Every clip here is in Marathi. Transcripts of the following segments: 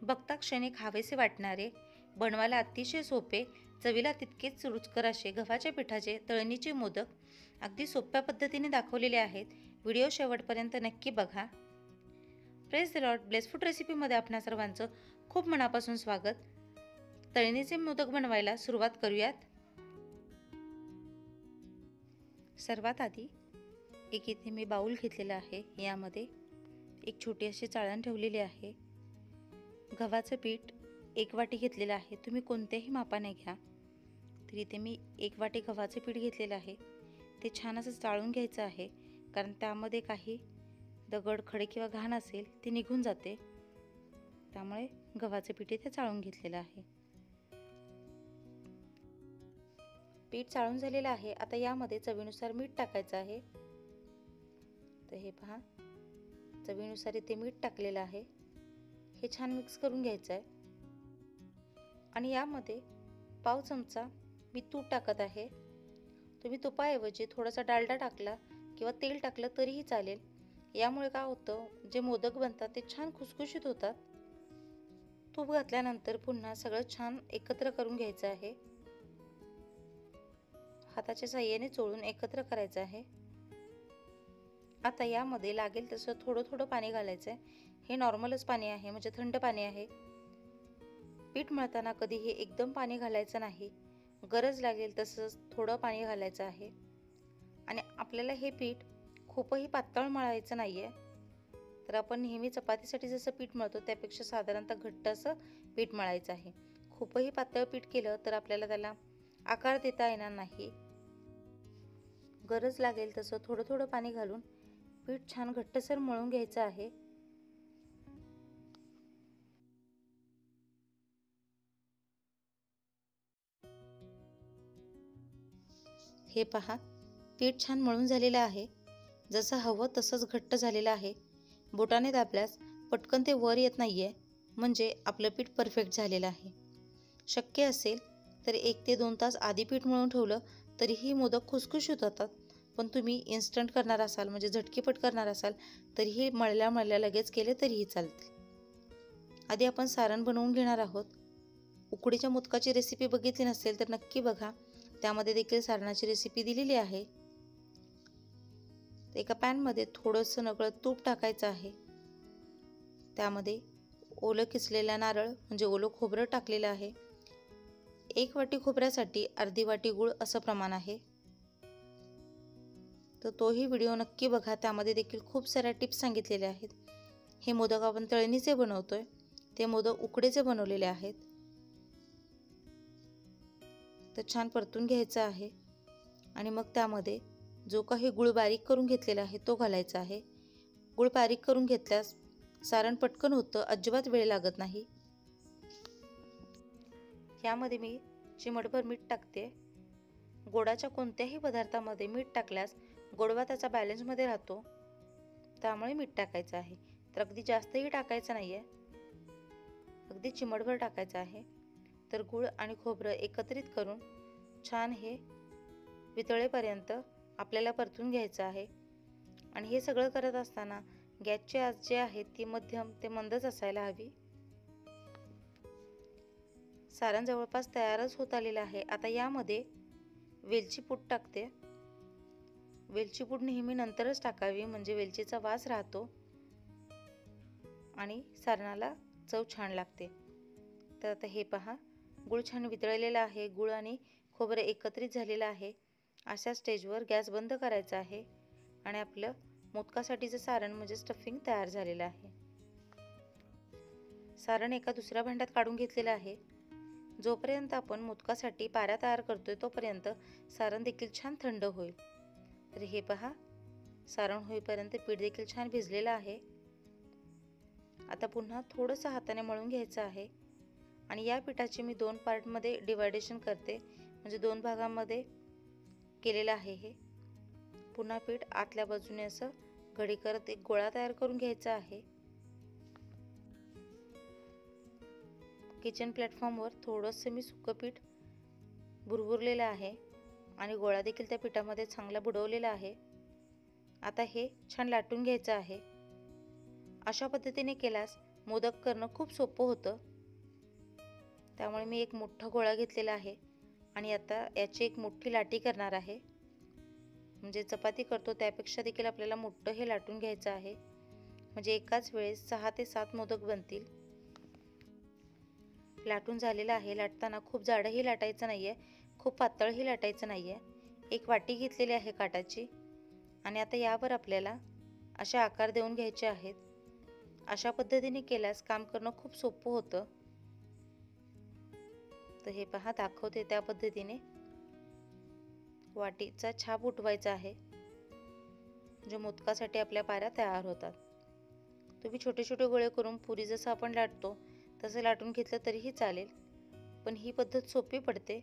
बघता क्षणी खावेसे वाटणारे, बनवायला अतिशय सोपे, चवीला तितकेच रुचकर असे गव्हाच्या पिठाचे तळणीचे मोदक अगदी सोप्या पद्धतीने दाखवलेले आहेत. व्हिडिओ शेवटपर्यंत नक्की बघा. Praise the Lord. Bless food रेसिपीमध्ये आपणा सर्वांचं खूप मनापासून स्वागत. तळणीचे मोदक बनवायला सुरुवात करूयात. सर्वात आधी एक इथे मी बाउल घेतलेला आहे. यामध्ये एक छोटी अशी चाळण ठेवलेली आहे. गव्हाचं पीठ 1 वाटी घेतलेलं आहे. तुम्ही कोणत्याही मापाने घ्या. तर इथे मी 1 वाटी गव्हाचं पीठ घेतलेलं आहे. ते छान असं चाळून घ्यायचं आहे, कारण त्यामध्ये काही दगड, खडे किंवा घाण असेल ते निघून जाते. त्यामुळे गव्हाचं पीठ इथे चाळून घेतलेलं आहे. पीठ चाळून झालेलं आहे. आता यामध्ये चवीनुसार मीठ टाकायचं आहे. तर हे पहा, चवीनुसार इथे मीठ टाकलेलं आहे. हे छान मिक्स करून घ्यायचं आहे. आणि यामध्ये पाव चमचा मी तूप टाकत आहे. तुम्ही तुपाऐवजी थोडासा डालडा टाकला किंवा तेल टाकलं तरीही चालेल. यामुळे काय होतं, जे मोदक बनतात ते छान खुसखुशीत होतात. तूप घातल्यानंतर पुन्हा सगळं छान एकत्र करून घ्यायचं आहे. हाताच्या साहाय्याने चोळून एकत्र करायचं आहे. आता यामध्ये लागेल तसं थोडं थोडं पाणी घालायचं आहे. हे नॉर्मलच पाणी आहे, म्हणजे थंड पाणी आहे. पीठ मळताना कधीही एकदम पाणी घालायचं नाही. गरज लागेल तसंच थोडं पाणी घालायचं आहे. आणि आपल्याला हे पीठ खूपही पातळ मळायचं नाही आहे. तर आपण नेहमी चपातीसाठी जसं पीठ मळतो त्यापेक्षा साधारणतः घट्ट असं पीठ मळायचं आहे. खूपही पातळ पीठ केलं तर आपल्याला त्याला आकार देता येणार नाही. गरज लागेल तसं थोडं थोडं पाणी घालून पीठ छान घट्टसर मळून घ्यायचं आहे. हे पहा, पीठ छान मळून झालेलं आहे. जसं हवं तसंच घट्ट झालेलं आहे. बोटाने दाबल्यास पटकन ते वर येत नाहीये, म्हणजे आपलं पीठ परफेक्ट झालेलं आहे. शक्य असेल तर 1 ते 2 तास आधी पीठ मळून ठेवलं तरीही मोदक खुसखुशीत होतात. पण तुम्ही इन्स्टंट करणार असाल, म्हणजे झटकीपट करणार असाल, तरीही मळल्या लगेच केले तरीही चालतील. आधी आपण सारण बनवून घेणार आहोत. उकडीच्या मोदकाची रेसिपी बघितली नसेल तर नक्की बघा. त्यामध्ये देखील सारणाची रेसिपी दिलेली आहे. एका पॅनमध्ये थोडंसं नकळत तूप टाकायचं आहे. त्यामध्ये ओलं किसलेला नारळ म्हणजे ओलं खोबरं टाकलेलं आहे. 1 वाटी खोबऱ्यासाठी अर्धी वाटी गूळ असं प्रमाण आहे. तर तोही व्हिडिओ नक्की बघा. त्यामध्ये देखील खूप साऱ्या टिप्स सांगितलेल्या आहेत. हे मोदक आपण तळणीचे बनवतोय, ते मोदक उकडीचे बनवलेले आहेत. तर छान परतून घ्यायचं आहे. आणि मग त्यामध्ये जो काही गूळ बारीक करून घेतलेला आहे तो घालायचा आहे. गूळ बारीक करून घेतल्यास सारण पटकन होतं, अजिबात वेळ लागत नाही. यामध्ये मी चिमटभर मीठ टाकते. गोडाच्या कोणत्याही पदार्थामध्ये मीठ टाकल्यास गोडवा त्याचा बॅलन्समध्ये राहतो, त्यामुळे मीठ टाकायचं आहे. तर अगदी जास्तही टाकायचं नाही आहे, अगदी चिमटभर टाकायचं आहे. तर गूळ आणि खोबरं एकत्रित करून छान हे वितळेपर्यंत आपल्याला परतून घ्यायचं आहे. आणि हे सगळं करत असताना गॅसची आच जी आहे ती मध्यम ते मंदच असायला हवी. सारण जवळपास तयारच होत आलेलं आहे. आता यामध्ये वेलची पूड टाकते. वेलची पूड नेहमी नंतरच टाकावी, म्हणजे वेलचीचा वास राहतो आणि सारणाला चव छान लागते. तर आता हे पहा, गूळ छान वितळलेला आहे. गूळ आणि खोबरं एकत्रित झालेलं आहे. अशा स्टेजवर गॅस बंद करायचा आहे आणि आपलं मोदकासाठीचं सारण म्हणजे स्टफिंग तयार झालेलं आहे. सारण एका दुसऱ्या भांड्यात काढून घेतलेलं आहे. जोपर्यंत आपण मोदकासाठी पाऱ्या तयार करतोय तोपर्यंत सारण देखील छान थंड होईल. तर हे पहा, सारण होईपर्यंत पीठ देखील छान भिजलेलं आहे. आता पुन्हा थोडंसं हाताने मळून घ्यायचं आहे. आणि या पिठाचे मी 2 पार्टमध्ये डिवायडेशन करते, म्हणजे 2 भागांमध्ये केलेलं आहे. हे पुन्हा पीठ आतल्या बाजूने असं घडी करत एक गोळा तयार करून घ्यायचा आहे. किचन प्लॅटफॉर्मवर थोडंसं मी सुकं पीठ भुरभुरलेलं आहे आणि गोळा देखील त्या पिठामध्ये चांगला बुडवलेला आहे. आता हे छान लाटून घ्यायचं आहे. अशा पद्धतीने केल्यास मोदक करणं खूप सोपं होतं. त्यामुळे मी एक मोठा गोळा घेतलेला आहे आणि आता याची एक मोठी लाटी करणार आहे. म्हणजे चपाती करतो त्यापेक्षा देखील आपल्याला मोठं हे लाटून घ्यायचं आहे. म्हणजे एकाच वेळेस 6 ते 7 मोदक बनतील. लाटून झालेलं आहे. लाटताना खूप जाडही लाटायचं नाही आहे, खूप पातळही लाटायचं नाही आहे. एक वाटी घेतलेली आहे काठाची आणि आता यावर आपल्याला असे आकार देऊन घ्यायचे आहेत. अशा पद्धतीने केल्यास काम करणं खूप सोपं होतं. तर हे पहा दाखवते त्या पद्धतीने वाटीचा छाप उठवायचा आहे. म्हणजे मोदकासाठी आपल्या पाऱ्या तयार होतात. तुम्ही छोटे छोटे गोळे करून पुरी जसं आपण लाटतो तसं लाटून घेतलं तरीही चालेल, पण ही पद्धत सोपी पडते.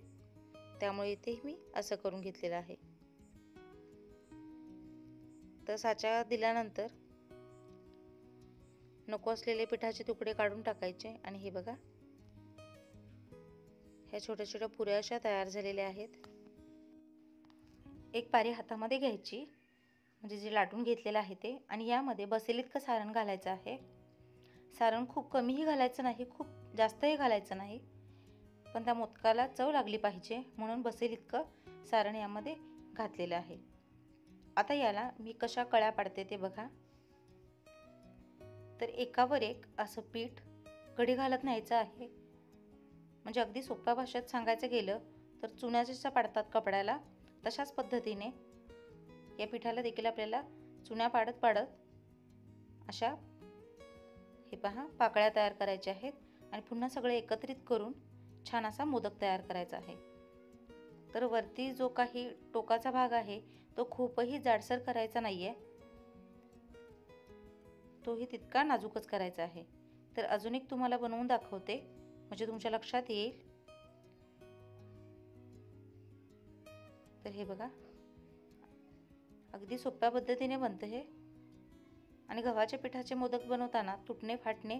त्यामुळे इथे मी असं करून घेतलेलं आहे. तर साचा दिल्यानंतर नको असलेले पिठाचे तुकडे काढून टाकायचे आणि हे बघा ह्या छोट्या छोट्या पुऱ्या अशा तयार झालेल्या आहेत. एक पारी हातामध्ये घ्यायची, म्हणजे जे लाटून घेतलेलं आहे ते, आणि यामध्ये बसेल इतकं सारण घालायचं आहे. सारण खूप कमीही घालायचं नाही, खूप जास्तही घालायचं नाही, पण त्या मोदकाला चव लागली पाहिजे म्हणून बसेल इतकं सारण यामध्ये घातलेलं आहे. आता याला मी कशा कळ्या पाडते ते बघा. तर एकावर एक असं पीठ कढी घालत न्यायचं आहे. म्हणजे अगदी सोप्या भाषेत सांगायचं गेलं तर चुन्या जशा पाडतात कपड्याला तशाच पद्धतीने या पिठाला देखील आपल्याला चुन्या पाडत पाडत अशा हे पहा पाकळ्या तयार करायच्या आहेत आणि पुन्हा सगळे एकत्रित करून छान असा मोदक तयार करायचा आहे. तर वरती जो काही टोकाचा भाग आहे तो खूपही जाडसर करायचा नाहीये, तोही तितका नाजूकच करायचा आहे. तर अजून एक तुम्हाला बनवून दाखवते म्हणजे तुमच्या लक्षात येईल. तर हे बघा अगदी सोप्या पद्धतीने बनतं हे. आणि गव्हाच्या पिठाचे मोदक बनवताना तुटणे फाटणे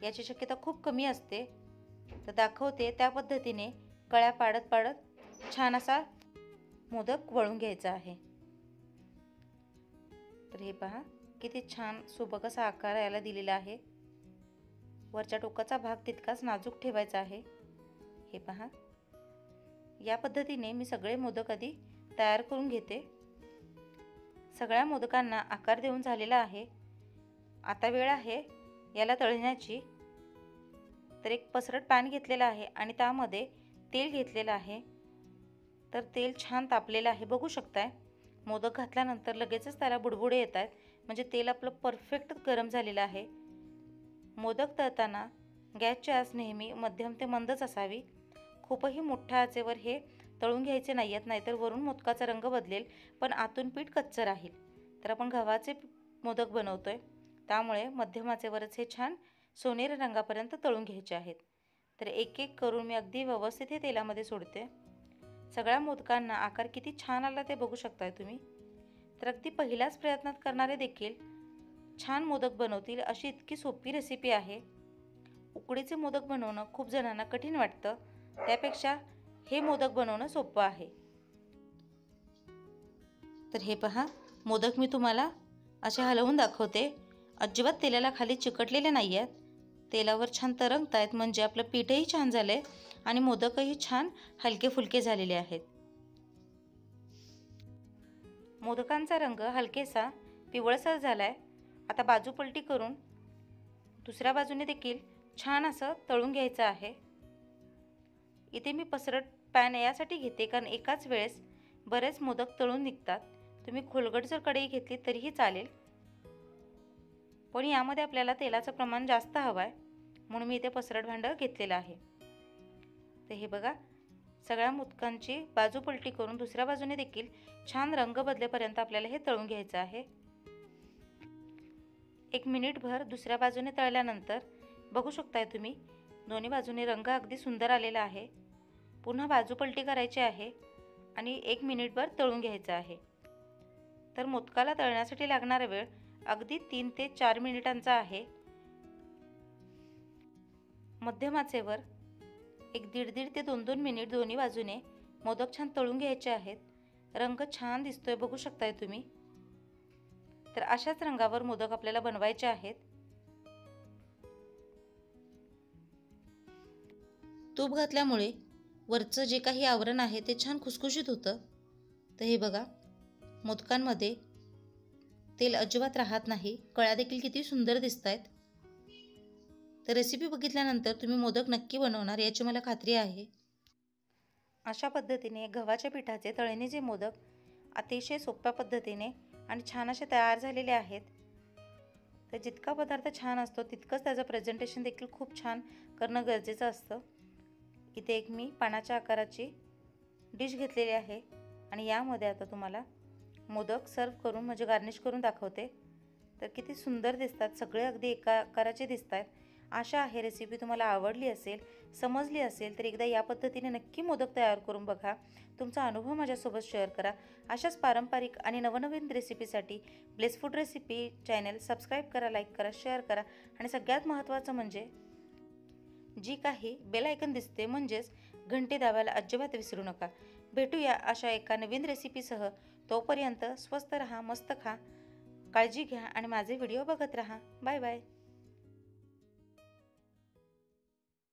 याची शक्यता खूप कमी असते. तर दाखवते त्या पद्धतीने कळ्या पाडत पाडत छान असा मोदक वळून घ्यायचा आहे. तर हे पहा किती छान सुबक असा आकार याला दिलेला आहे. वरच्या टोकाचा भाग तितकाच नाजूक ठेवायचा आहे. हे पहा या पद्धतीने मी सगळे मोदक आधी तयार करून घेते. सगळ्या मोदकांना आकार देऊन झालेला आहे. आता वेळ आहे याला तळण्याची. तर एक पसरट पॅन घेतलेला आहे आणि त्यामध्ये तेल घेतलेलं आहे. तर तेल छान तापलेलं आहे, बघू शकताय. मोदक घातल्यानंतर लगेचच त्याला बुडबुडे येत आहेत, म्हणजे तेल आपलं परफेक्ट गरम झालेलं आहे. मोदक तळताना गॅसची आच नेहमी मध्यम ते मंदच असावी. खूपही मोठ्या आचेवर हे तळून घ्यायचे नाही आहेत, नाहीतर वरून मोदकाचा रंग बदलेल पण आतून पीठ कच्चं राहील. तर आपण गव्हाचे मोदक बनवतोय त्यामुळे मध्यम आचेवरच हे छान सोनेरी रंगापर्यंत तळून घ्यायचे आहेत. तर एक एक करून मी अगदी व्यवस्थित हे तेलामध्ये सोडते. सगळ्या मोदकांना आकार किती छान आला ते बघू शकताय तुम्ही. तर अगदी पहिल्याच प्रयत्नात करणारे देखील छान मोदक बनवतील अशी इतकी सोपी रेसिपी आहे. उकडीचे मोदक बनवणं खूप जणांना कठीण वाटतं, त्यापेक्षा हे मोदक बनवणं सोपं आहे. तर हे पहा मोदक मी तुम्हाला असे हलवून दाखवते. अजिबात तेलाला खाली चिकटलेले नाही आहेत, तेलावर छान तरंगत आहेत, म्हणजे आपलं पीठही छान झालं आहे आणि मोदकही छान हलके फुलके झालेले आहेत. मोदकांचा रंग हलकेसा पिवळसर झाला आहे. आता बाजू पलटी करून दुसऱ्या बाजूने देखील छान असं तळून घ्यायचं आहे. इथे मी पसरट पॅन यासाठी घेते कारण एकाच वेळेस बरेच मोदक तळून निघतात. तुम्ही खोलगट जर कढई घेतली तरीही चालेल, पण यामध्ये आपल्याला तेलाचं प्रमाण जास्त हवं आहे म्हणून मी इथे पसरट भांडं घेतलेलं आहे. तर हे बघा सगळ्या मोदकांची बाजू पलटी करून दुसऱ्या बाजूने देखील छान रंग बदलेपर्यंत आपल्याला हे तळून घ्यायचं आहे. 1 मिनिटभर दुसऱ्या बाजूने तळल्यानंतर बघू शकताय तुम्ही दोन्ही बाजूने रंग अगदी सुंदर आलेला आहे. पुन्हा बाजू पलटी करायची आहे आणि 1 मिनिटभर तळून घ्यायचं आहे. तर मोदकाला तळण्यासाठी लागणारा वेळ अगदी 3 ते 4 मिनिटांचा आहे. मध्यम आचेवर एक 1.5 ते 2 मिनिट दोन्ही बाजूने मोदक छान तळून घ्यायचे आहेत. रंग छान दिसतोय बघू शकताय तुम्ही. तर अशाच रंगावर मोदक आपल्याला बनवायचे आहेत. तूप घातल्यामुळे वरचं जे काही आवरण आहे ते छान खुसखुशीत होतं. तर हे बघा, मोदकांमध्ये तेल अजिबात राहत नाही. कळ्या देखील किती सुंदर दिसत आहेत. तर रेसिपी बघितल्यानंतर तुम्ही मोदक नक्की बनवणार याची मला खात्री आहे. अशा पद्धतीने गव्हाच्या पिठाचे तळणीचे मोदक अतिशय सोप्या पद्धतीने आणि छान असे तयार झालेले आहेत. तर जितका पदार्थ छान असतो तितकंच त्याचं प्रेझेंटेशन देखील खूप छान करणं गरजेचं असतं. इथे एक मी पानाच्या आकाराची डिश घेतलेली आहे आणि यामध्ये आता तुम्हाला मोदक सर्व करून म्हणजे गार्निश करून दाखवते. तर किती सुंदर दिसतात, सगळे अगदी एका आकाराचे दिसत आहेत. आशा आहे रेसिपी तुम्हाला आवडली असेल, समजली असेल तर एकदा या पद्धतीने नक्की मोदक तयार करून बघा. तुमचा अनुभव माझ्यासोबत शेअर करा. अशाच पारंपरिक आणि नवनवीन रेसिपीसाठी bless food recipe channel subscribe करा, लाईक करा, शेअर करा आणि सगळ्यात महत्त्वाचं म्हणजे जी काही बेल आयकन दिसते म्हणजेच घंटी दाबायला अजिबात विसरू नका. भेटूया अशा एका नवीन रेसिपीसह. तोपर्यंत स्वस्त रहा, मस्त खा, काळजी घ्या आणि माझे व्हिडिओ बघत रहा. Bye bye.